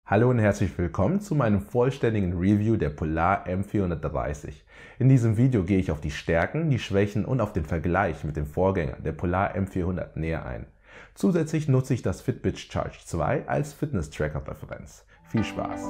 Hallo und herzlich willkommen zu meinem vollständigen Review der Polar M430. In diesem Video gehe ich auf die Stärken, die Schwächen und auf den Vergleich mit dem Vorgänger, der Polar M400, näher ein. Zusätzlich nutze ich das Fitbit Charge 2 als Fitness-Tracker-Referenz. Viel Spaß!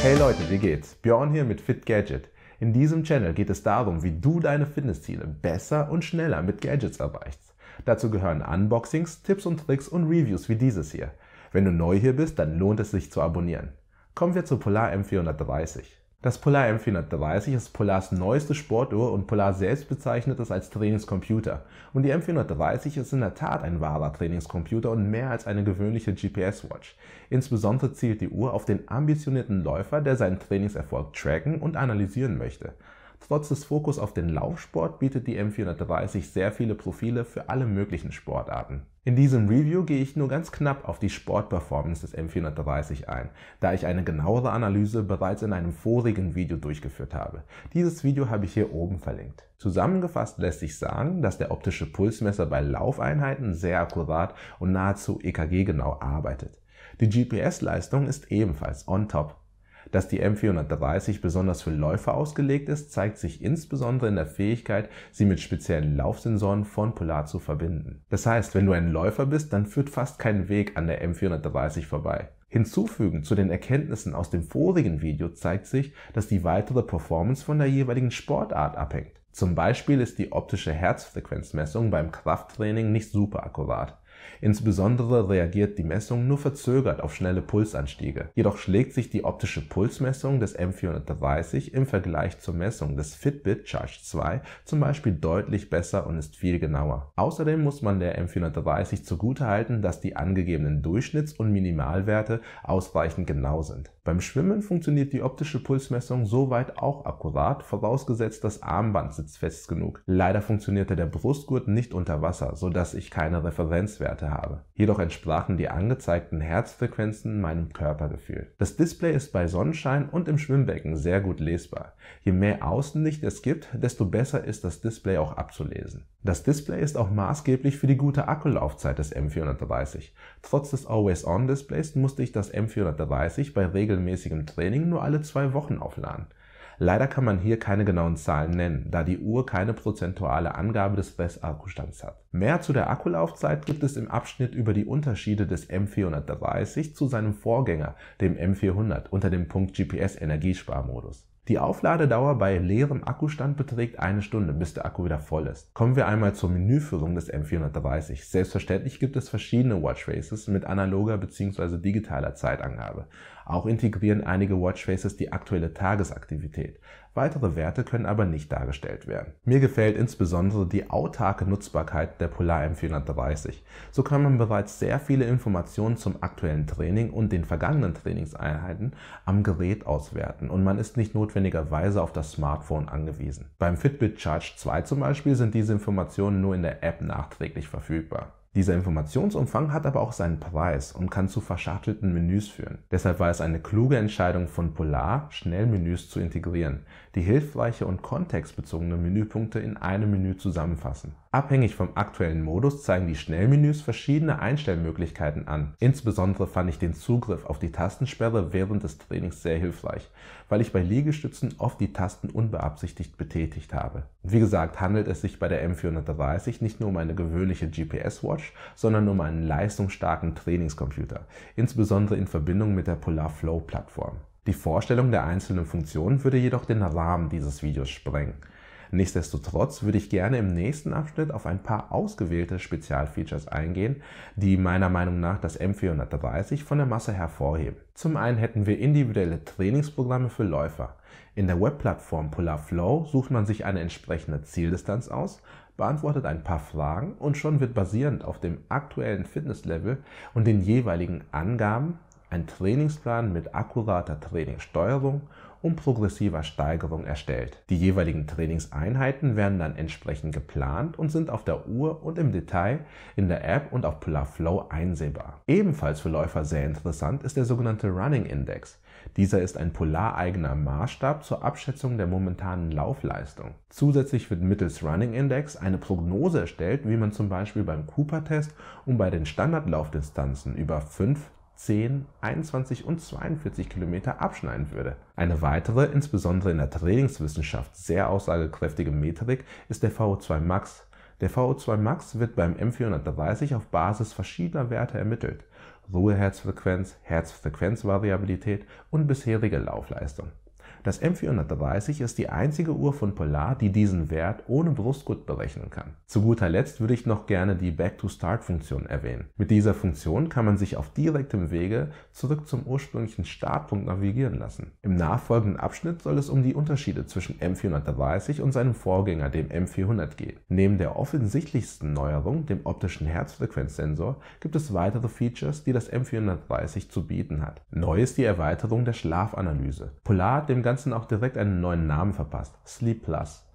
Hey Leute, wie geht's? Björn hier mit FitGadget. In diesem Channel geht es darum, wie du deine Fitnessziele besser und schneller mit Gadgets erreichst. Dazu gehören Unboxings, Tipps und Tricks und Reviews wie dieses hier. Wenn du neu hier bist, dann lohnt es sich zu abonnieren. Kommen wir zur Polar M430. Das Polar M430 ist Polars neueste Sportuhr und Polar selbst bezeichnet es als Trainingscomputer. Und die M430 ist in der Tat ein wahrer Trainingscomputer und mehr als eine gewöhnliche GPS-Watch. Insbesondere zielt die Uhr auf den ambitionierten Läufer, der seinen Trainingserfolg tracken und analysieren möchte. Trotz des Fokus auf den Laufsport bietet die M430 sehr viele Profile für alle möglichen Sportarten. In diesem Review gehe ich nur ganz knapp auf die Sportperformance des M430 ein, da ich eine genauere Analyse bereits in einem vorigen Video durchgeführt habe. Dieses Video habe ich hier oben verlinkt. Zusammengefasst lässt sich sagen, dass der optische Pulsmesser bei Laufeinheiten sehr akkurat und nahezu EKG-genau arbeitet. Die GPS-Leistung ist ebenfalls on top. Dass die M430 besonders für Läufer ausgelegt ist, zeigt sich insbesondere in der Fähigkeit, sie mit speziellen Laufsensoren von Polar zu verbinden. Das heißt, wenn du ein Läufer bist, dann führt fast kein Weg an der M430 vorbei. Hinzufügend zu den Erkenntnissen aus dem vorigen Video zeigt sich, dass die weitere Performance von der jeweiligen Sportart abhängt. Zum Beispiel ist die optische Herzfrequenzmessung beim Krafttraining nicht super akkurat. Insbesondere reagiert die Messung nur verzögert auf schnelle Pulsanstiege. Jedoch schlägt sich die optische Pulsmessung des M430 im Vergleich zur Messung des Fitbit Charge 2 zum Beispiel deutlich besser und ist viel genauer. Außerdem muss man der M430 zugutehalten, dass die angegebenen Durchschnitts- und Minimalwerte ausreichend genau sind. Beim Schwimmen funktioniert die optische Pulsmessung soweit auch akkurat, vorausgesetzt das Armband sitzt fest genug. Leider funktionierte der Brustgurt nicht unter Wasser, sodass ich keine Referenzwerte habe. Jedoch entsprachen die angezeigten Herzfrequenzen meinem Körpergefühl. Das Display ist bei Sonnenschein und im Schwimmbecken sehr gut lesbar. Je mehr Außenlicht es gibt, desto besser ist das Display auch abzulesen. Das Display ist auch maßgeblich für die gute Akkulaufzeit des M430. Trotz des Always-On-Displays musste ich das M430 bei regelmäßigem Training nur alle 2 Wochen aufladen. Leider kann man hier keine genauen Zahlen nennen, da die Uhr keine prozentuale Angabe des Restakkustands hat. Mehr zu der Akkulaufzeit gibt es im Abschnitt über die Unterschiede des M430 zu seinem Vorgänger, dem M400, unter dem Punkt GPS-Energiesparmodus. Die Aufladedauer bei leerem Akkustand beträgt 1 Stunde, bis der Akku wieder voll ist. Kommen wir einmal zur Menüführung des M430. Selbstverständlich gibt es verschiedene Watchfaces mit analoger bzw. digitaler Zeitangabe. Auch integrieren einige Watchfaces die aktuelle Tagesaktivität. Weitere Werte können aber nicht dargestellt werden. Mir gefällt insbesondere die autarke Nutzbarkeit der Polar M430. So kann man bereits sehr viele Informationen zum aktuellen Training und den vergangenen Trainingseinheiten am Gerät auswerten und man ist nicht notwendigerweise auf das Smartphone angewiesen. Beim Fitbit Charge 2 zum Beispiel sind diese Informationen nur in der App nachträglich verfügbar. Dieser Informationsumfang hat aber auch seinen Preis und kann zu verschachtelten Menüs führen. Deshalb war es eine kluge Entscheidung von Polar, schnell Menüs zu integrieren, die hilfreiche und kontextbezogene Menüpunkte in einem Menü zusammenfassen. Abhängig vom aktuellen Modus zeigen die Schnellmenüs verschiedene Einstellmöglichkeiten an. Insbesondere fand ich den Zugriff auf die Tastensperre während des Trainings sehr hilfreich, weil ich bei Liegestützen oft die Tasten unbeabsichtigt betätigt habe. Wie gesagt, handelt es sich bei der M430 nicht nur um eine gewöhnliche GPS-Watch, sondern um einen leistungsstarken Trainingscomputer, insbesondere in Verbindung mit der Polar Flow-Plattform. Die Vorstellung der einzelnen Funktionen würde jedoch den Rahmen dieses Videos sprengen. Nichtsdestotrotz würde ich gerne im nächsten Abschnitt auf ein paar ausgewählte Spezialfeatures eingehen, die meiner Meinung nach das M430 von der Masse hervorheben. Zum einen hätten wir individuelle Trainingsprogramme für Läufer. In der Webplattform Polar Flow sucht man sich eine entsprechende Zieldistanz aus, beantwortet ein paar Fragen und schon wird basierend auf dem aktuellen Fitnesslevel und den jeweiligen Angaben ein Trainingsplan mit akkurater Trainingssteuerung und progressiver Steigerung erstellt. Die jeweiligen Trainingseinheiten werden dann entsprechend geplant und sind auf der Uhr und im Detail in der App und auf Polar Flow einsehbar. Ebenfalls für Läufer sehr interessant ist der sogenannte Running Index. Dieser ist ein polareigener Maßstab zur Abschätzung der momentanen Laufleistung. Zusätzlich wird mittels Running Index eine Prognose erstellt, wie man zum Beispiel beim Cooper-Test und bei den Standardlaufdistanzen über 5, 10, 21 und 42 Kilometer abschneiden würde. Eine weitere, insbesondere in der Trainingswissenschaft sehr aussagekräftige Metrik ist der VO2 Max. Der VO2 Max wird beim M430 auf Basis verschiedener Werte ermittelt: Ruheherzfrequenz, Herzfrequenzvariabilität und bisherige Laufleistung. Das M430 ist die einzige Uhr von Polar, die diesen Wert ohne Brustgurt berechnen kann. Zu guter Letzt würde ich noch gerne die Back-to-Start-Funktion erwähnen. Mit dieser Funktion kann man sich auf direktem Wege zurück zum ursprünglichen Startpunkt navigieren lassen. Im nachfolgenden Abschnitt soll es um die Unterschiede zwischen M430 und seinem Vorgänger, dem M400, gehen. Neben der offensichtlichsten Neuerung, dem optischen Herzfrequenzsensor, gibt es weitere Features, die das M430 zu bieten hat. Neu ist die Erweiterung der Schlafanalyse. Polar hat dem Ganzen auch direkt einen neuen Namen verpasst: Sleep Plus.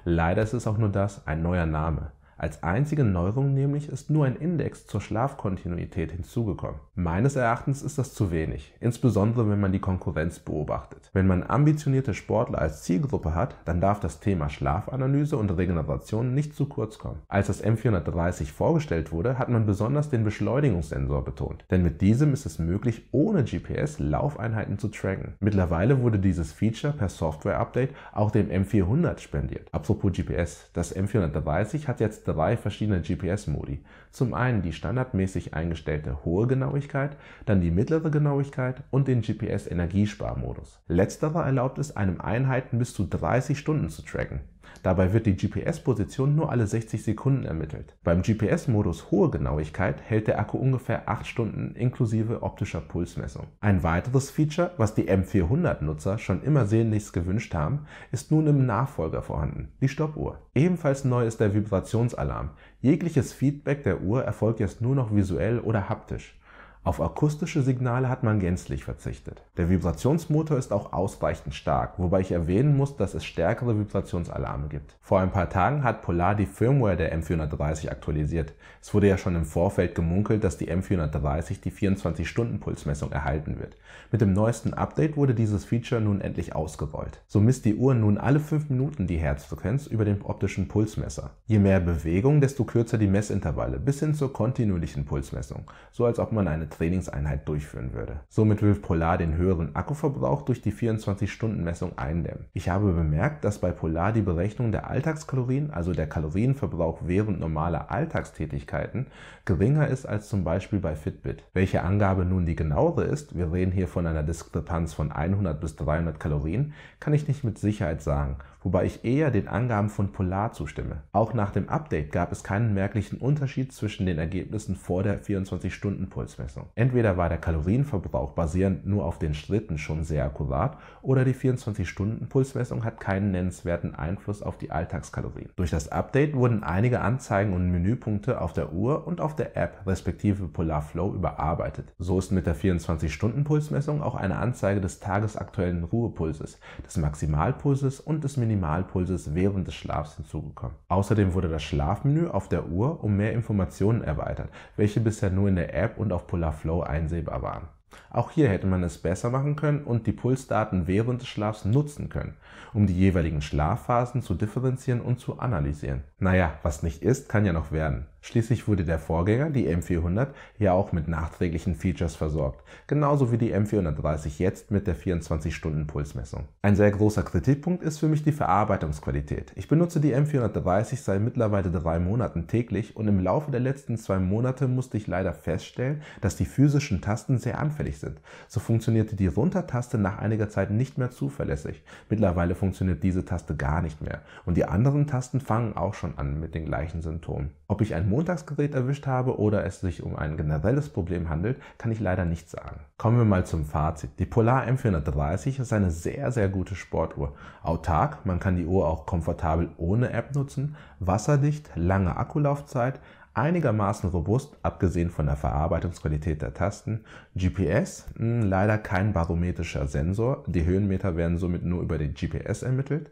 Leider ist es auch nur das, ein neuer Name. Als einzige Neuerung nämlich ist nur ein Index zur Schlafkontinuität hinzugekommen. Meines Erachtens ist das zu wenig, insbesondere wenn man die Konkurrenz beobachtet. Wenn man ambitionierte Sportler als Zielgruppe hat, dann darf das Thema Schlafanalyse und Regeneration nicht zu kurz kommen. Als das M430 vorgestellt wurde, hat man besonders den Beschleunigungssensor betont, denn mit diesem ist es möglich, ohne GPS Laufeinheiten zu tracken. Mittlerweile wurde dieses Feature per Software-Update auch dem M400 spendiert. Apropos GPS, das M430 hat jetzt 3 verschiedene GPS-Modi. Zum einen die standardmäßig eingestellte hohe Genauigkeit, dann die mittlere Genauigkeit und den GPS-Energiesparmodus. Letzterer erlaubt es, einem Einheiten bis zu 30 Stunden zu tracken. Dabei wird die GPS-Position nur alle 60 Sekunden ermittelt. Beim GPS-Modus hohe Genauigkeit hält der Akku ungefähr 8 Stunden inklusive optischer Pulsmessung. Ein weiteres Feature, was die M400-Nutzer schon immer sehnlichst gewünscht haben, ist nun im Nachfolger vorhanden: die Stoppuhr. Ebenfalls neu ist der Vibrationsalarm. Jegliches Feedback der Uhr erfolgt jetzt nur noch visuell oder haptisch. Auf akustische Signale hat man gänzlich verzichtet. Der Vibrationsmotor ist auch ausreichend stark, wobei ich erwähnen muss, dass es stärkere Vibrationsalarme gibt. Vor ein paar Tagen hat Polar die Firmware der M430 aktualisiert. Es wurde ja schon im Vorfeld gemunkelt, dass die M430 die 24-Stunden-Pulsmessung erhalten wird. Mit dem neuesten Update wurde dieses Feature nun endlich ausgerollt. So misst die Uhr nun alle 5 Minuten die Herzfrequenz über den optischen Pulsmesser. Je mehr Bewegung, desto kürzer die Messintervalle, bis hin zur kontinuierlichen Pulsmessung, so als ob man eine Trainingseinheit durchführen würde. Somit will Polar den höheren Akkuverbrauch durch die 24-Stunden-Messung eindämmen. Ich habe bemerkt, dass bei Polar die Berechnung der Alltagskalorien, also der Kalorienverbrauch während normaler Alltagstätigkeiten, geringer ist als zum Beispiel bei Fitbit. Welche Angabe nun die genauere ist, wir reden hier von einer Diskrepanz von 100 bis 300 Kalorien, kann ich nicht mit Sicherheit sagen, wobei ich eher den Angaben von Polar zustimme. Auch nach dem Update gab es keinen merklichen Unterschied zwischen den Ergebnissen vor der 24-Stunden-Pulsmessung. Entweder war der Kalorienverbrauch basierend nur auf den Schritten schon sehr akkurat, oder die 24-Stunden-Pulsmessung hat keinen nennenswerten Einfluss auf die Alltagskalorien. Durch das Update wurden einige Anzeigen und Menüpunkte auf der Uhr und auf der App respektive Polar Flow überarbeitet. So ist mit der 24-Stunden-Pulsmessung auch eine Anzeige des tagesaktuellen Ruhepulses, des Maximalpulses und des Minimalpulses während des Schlafs hinzugekommen. Außerdem wurde das Schlafmenü auf der Uhr um mehr Informationen erweitert, welche bisher nur in der App und auf Polar Flow einsehbar waren. Auch hier hätte man es besser machen können und die Pulsdaten während des Schlafs nutzen können, um die jeweiligen Schlafphasen zu differenzieren und zu analysieren. Naja, was nicht ist, kann ja noch werden. Schließlich wurde der Vorgänger, die M400, ja auch mit nachträglichen Features versorgt, genauso wie die M430 jetzt mit der 24-Stunden-Pulsmessung. Ein sehr großer Kritikpunkt ist für mich die Verarbeitungsqualität. Ich benutze die M430 seit mittlerweile 3 Monaten täglich und im Laufe der letzten 2 Monate musste ich leider feststellen, dass die physischen Tasten sehr anfällig sind. So funktionierte die Runtertaste nach einiger Zeit nicht mehr zuverlässig. Mittlerweile funktioniert diese Taste gar nicht mehr und die anderen Tasten fangen auch schon an mit den gleichen Symptomen. Ob ich ein Montagsgerät erwischt habe oder es sich um ein generelles Problem handelt, kann ich leider nicht sagen. Kommen wir mal zum Fazit. Die Polar M430 ist eine sehr, sehr gute Sportuhr. Autark, man kann die Uhr auch komfortabel ohne App nutzen, wasserdicht, lange Akkulaufzeit, einigermaßen robust, abgesehen von der Verarbeitungsqualität der Tasten. GPS, leider kein barometrischer Sensor, die Höhenmeter werden somit nur über den GPS ermittelt.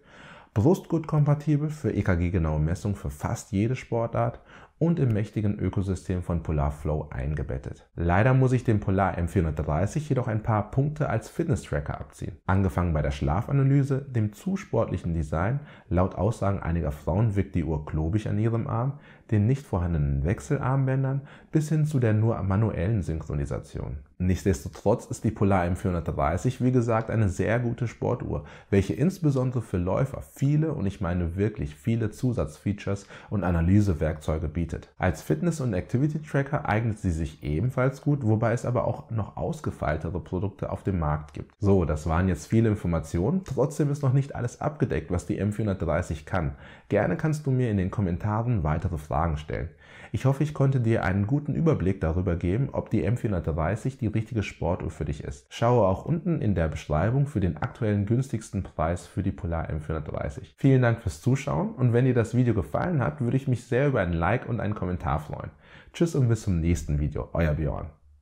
Brustgurt-kompatibel für EKG-genaue Messung für fast jede Sportart und im mächtigen Ökosystem von Polar Flow eingebettet. Leider muss ich dem Polar M430 jedoch ein paar Punkte als Fitness-Tracker abziehen. Angefangen bei der Schlafanalyse, dem zu sportlichen Design, laut Aussagen einiger Frauen wirkt die Uhr klobig an ihrem Arm, den nicht vorhandenen Wechselarmbändern bis hin zu der nur manuellen Synchronisation. Nichtsdestotrotz ist die Polar M430 wie gesagt eine sehr gute Sportuhr, welche insbesondere für Läufer viele, und ich meine wirklich viele Zusatzfeatures und Analysewerkzeuge bietet. Als Fitness- und Activity-Tracker eignet sie sich ebenfalls gut, wobei es aber auch noch ausgefeiltere Produkte auf dem Markt gibt. So, das waren jetzt viele Informationen, trotzdem ist noch nicht alles abgedeckt, was die M430 kann. Gerne kannst du mir in den Kommentaren weitere Fragen stellen. Ich hoffe, ich konnte dir einen guten Überblick darüber geben, ob die M430 die richtige Sportuhr für dich ist. Schaue auch unten in der Beschreibung für den aktuellen günstigsten Preis für die Polar M430. Vielen Dank fürs Zuschauen und wenn dir das Video gefallen hat, würde ich mich sehr über ein Like und einen Kommentar freuen. Tschüss und bis zum nächsten Video, euer Björn.